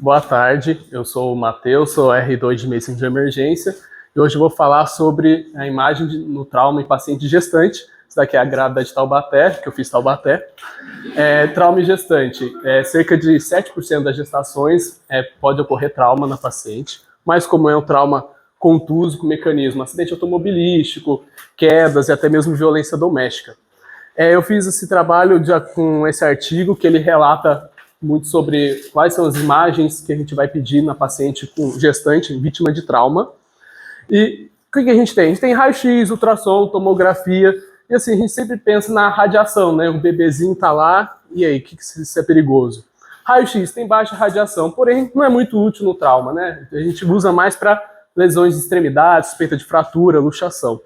Boa tarde, eu sou o Matheus, sou R2 de Medicina de Emergência e hoje eu vou falar sobre a imagem no trauma em paciente gestante. Isso daqui é a grávida de Taubaté, que eu fiz Taubaté. Trauma em gestante, cerca de 7% das gestações pode ocorrer trauma na paciente, mas como é um trauma contuso com mecanismo, acidente automobilístico, quedas e até mesmo violência doméstica. Eu fiz esse trabalho com esse artigo que ele relata muito sobre quais são as imagens que a gente vai pedir na paciente com gestante, vítima de trauma. E o que a gente tem? A gente tem raio-x, ultrassom, tomografia, e assim, a gente sempre pensa na radiação, né? O bebezinho tá lá, e aí, isso é perigoso? Raio-x tem baixa radiação, porém não é muito útil no trauma, né? A gente usa mais para lesões de extremidades, suspeita de fratura, luxação.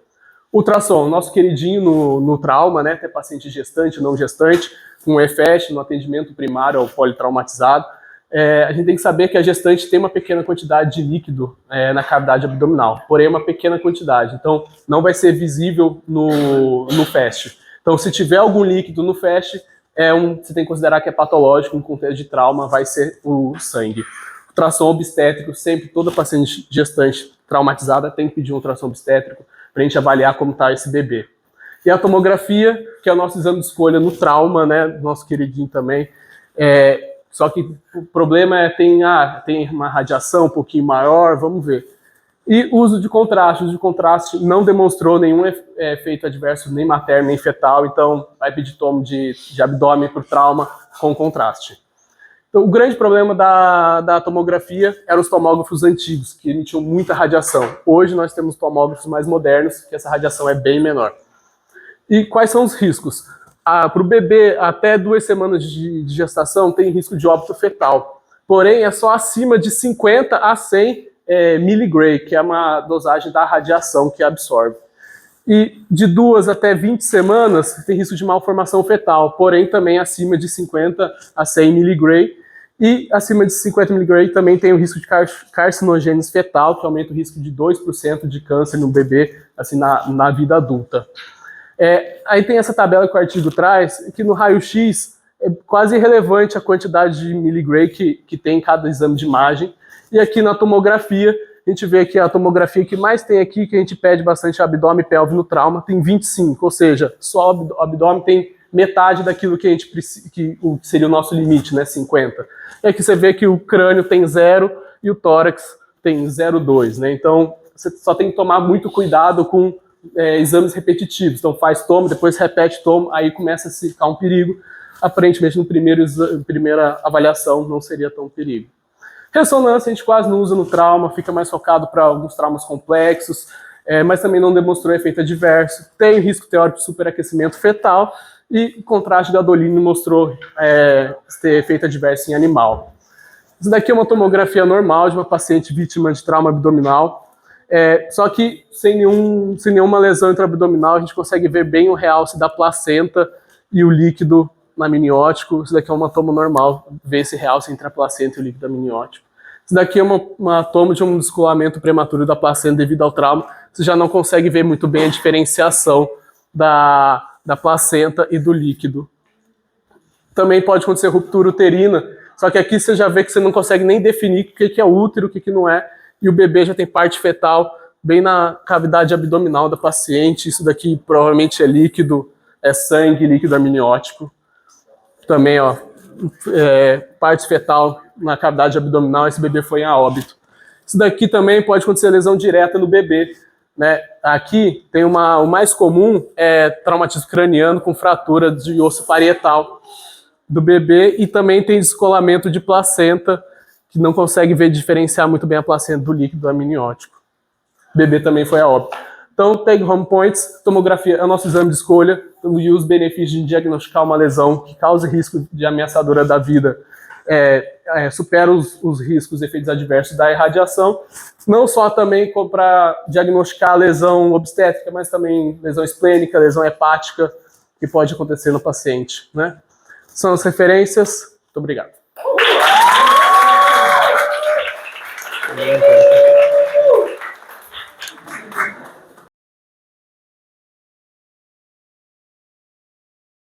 Ultrassom, nosso queridinho no trauma, né? Tem paciente gestante, não gestante, com EFEST no atendimento primário ao politraumatizado. A gente tem que saber que a gestante tem uma pequena quantidade de líquido na cavidade abdominal, porém uma pequena quantidade, então não vai ser visível no FEST. Então, se tiver algum líquido no FEST, você tem que considerar que é patológico, em contexto de trauma, vai ser o sangue. Ultrassom obstétrico, sempre toda paciente gestante traumatizada tem que pedir um ultrassom obstétrico para a gente avaliar como está esse bebê. E a tomografia, que é o nosso exame de escolha no trauma, né, nosso queridinho também, só que o problema tem uma radiação um pouquinho maior, vamos ver. E uso de contraste. O uso de contraste não demonstrou nenhum efeito adverso, nem materno, nem fetal, então vai pedir tomo de abdômen para o trauma com contraste. Então, o grande problema da tomografia eram os tomógrafos antigos, que emitiam muita radiação. Hoje nós temos tomógrafos mais modernos, que essa radiação é bem menor. E quais são os riscos? Para o bebê, até 2 semanas de gestação, tem risco de óbito fetal. Porém, é só acima de 50 a 100 miligray, que é uma dosagem da radiação que absorve. E de 2 até 20 semanas, tem risco de malformação fetal, porém também acima de 50 a 100 miligray. E acima de 50 miligray também tem o risco de carcinogênese fetal, que aumenta o risco de 2% de câncer no bebê assim, na vida adulta. Aí tem essa tabela que o artigo traz, que no raio-x é quase irrelevante a quantidade de miligray que tem em cada exame de imagem. E aqui na tomografia, a gente vê que a tomografia que mais tem aqui, que a gente pede bastante abdômen e pelve no trauma, tem 25, ou seja, só o abdômen tem metade daquilo que a gente precisa, que seria o nosso limite, né, 50. E aqui você vê que o crânio tem 0 e o tórax tem 0,2, né? Então, você só tem que tomar muito cuidado com exames repetitivos, então faz tomo, depois repete tomo, aí começa a ficar um perigo. Aparentemente, no primeira avaliação, não seria tão perigo. Ressonância a gente quase não usa no trauma, fica mais focado para alguns traumas complexos, mas também não demonstrou efeito adverso. Tem risco teórico de superaquecimento fetal e o contraste gadolínio mostrou ter efeito adverso em animal. Isso daqui é uma tomografia normal de uma paciente vítima de trauma abdominal. Só que sem nenhuma lesão intraabdominal, a gente consegue ver bem o realce da placenta e o líquido amniótico. Isso daqui é uma toma normal, ver esse realce entre a placenta e o líquido amniótico. Isso daqui é uma toma de um descolamento prematuro da placenta devido ao trauma. Você já não consegue ver muito bem a diferenciação da placenta e do líquido. Também pode acontecer ruptura uterina, só que aqui você já vê que você não consegue nem definir o que é útero, o que não é. E o bebê já tem parte fetal bem na cavidade abdominal da paciente. Isso daqui provavelmente é líquido, é sangue, líquido amniótico. Também, ó, parte fetal na cavidade abdominal, esse bebê foi a óbito. Isso daqui também pode acontecer lesão direta no bebê, né? Aqui tem o mais comum é traumatismo craniano com fratura de osso parietal do bebê e também tem descolamento de placenta, que não consegue diferenciar muito bem a placenta do líquido amniótico. O bebê também foi a óbito. Então, take home points, tomografia é o nosso exame de escolha, e os benefícios de diagnosticar uma lesão que causa risco de ameaçadora da vida, supera os riscos e efeitos adversos da irradiação, não só também para diagnosticar a lesão obstétrica, mas também lesão esplênica, lesão hepática, que pode acontecer no paciente, né? São as referências. Muito obrigado.